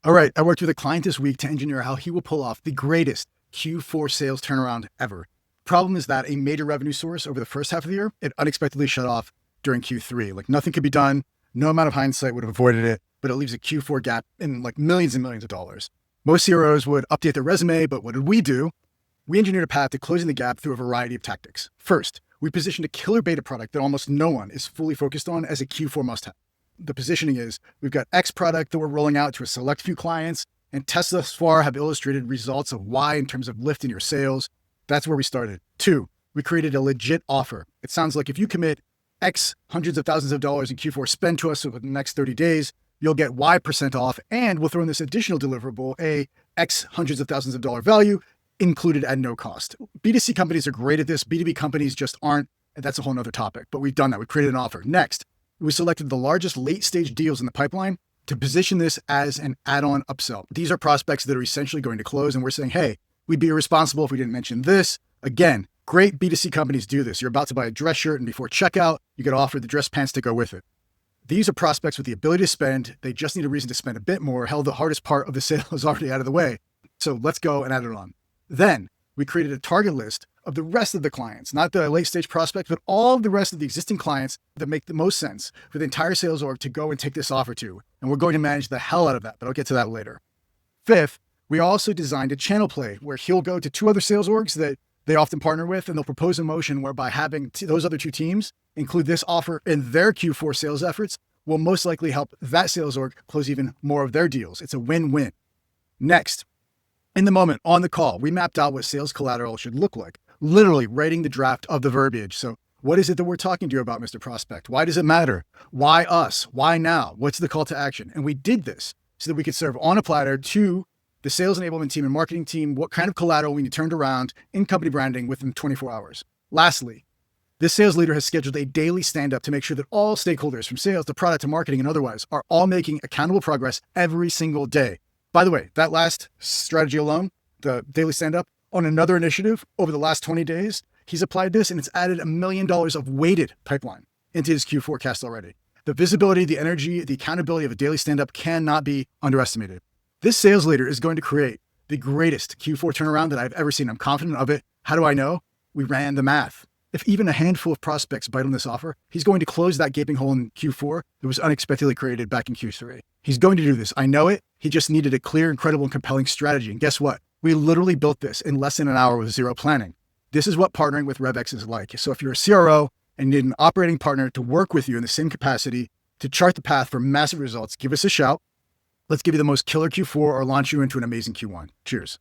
All right, I worked with a client this week to engineer how he will pull off the greatest Q4 sales turnaround ever. Problem is that a major revenue source over the first half of the year, it unexpectedly shut off during Q3. Like nothing could be done. No amount of hindsight would have avoided it, but it leaves a Q4 gap in like millions and millions of dollars. Most CROs would update their resume, but what did we do? We engineered a path to closing the gap through a variety of tactics. First, we positioned a killer beta product that almost no one is fully focused on as a Q4 must-have. The positioning is, we've got X product that we're rolling out to a select few clients, and tests thus far have illustrated results of Y in terms of lift in your sales. That's where we started. 2, we created a legit offer. It sounds like if you commit X hundreds of thousands of dollars in Q4 spend to us over the next 30 days, you'll get Y% off, and we'll throw in this additional deliverable, a X hundreds of thousands of dollar value included at no cost. B2C companies are great at this. B2B companies just aren't, and that's a whole nother topic, but we've done that. We created an offer. Next, we selected the largest late stage deals in the pipeline to position this as an add-on upsell. These are prospects that are essentially going to close, and we're saying, hey, we'd be irresponsible if we didn't mention this. Again, great B2C companies do this. You're about to buy a dress shirt, and before checkout, you get offered the dress pants to go with it. These are prospects with the ability to spend. They just need a reason to spend a bit more. Hell, the hardest part of the sale is already out of the way. So let's go and add it on. Then we created a target list of the rest of the clients, not the late stage prospects, but all the rest of the existing clients that make the most sense for the entire sales org to go and take this offer to. And we're going to manage the hell out of that, but I'll get to that later. Fifth, we also designed a channel play where he'll go to 2 other sales orgs that they often partner with, and they'll propose a motion whereby having those other 2 teams include this offer in their Q4 sales efforts will most likely help that sales org close even more of their deals. It's a win-win. Next, in the moment on the call, we mapped out what sales collateral should look like, literally writing the draft of the verbiage. So what is it that we're talking to you about, Mr. Prospect? Why does it matter? Why us? Why now? What's the call to action? And we did this so that we could serve on a platter to the sales enablement team and marketing team what kind of collateral we need turned around in company branding within 24 hours. Lastly, this sales leader has scheduled a daily stand-up to make sure that all stakeholders from sales to product to marketing and otherwise are all making accountable progress every single day. By the way, that last strategy alone, the daily stand-up, on another initiative over the last 20 days, he's applied this and it's added $1 million of weighted pipeline into his Q forecast already. The visibility, the energy, the accountability of a daily stand-up cannot be underestimated. This sales leader is going to create the greatest Q4 turnaround that I've ever seen. I'm confident of it. How do I know? We ran the math. If even a handful of prospects bite on this offer, he's going to close that gaping hole in Q4 that was unexpectedly created back in Q3. He's going to do this. I know it. He just needed a clear, incredible, and compelling strategy. And guess what? We literally built this in less than an hour with zero planning. This is what partnering with RevX is like. So if you're a CRO and need an operating partner to work with you in the same capacity to chart the path for massive results, give us a shout. Let's give you the most killer Q4 or launch you into an amazing Q1. Cheers.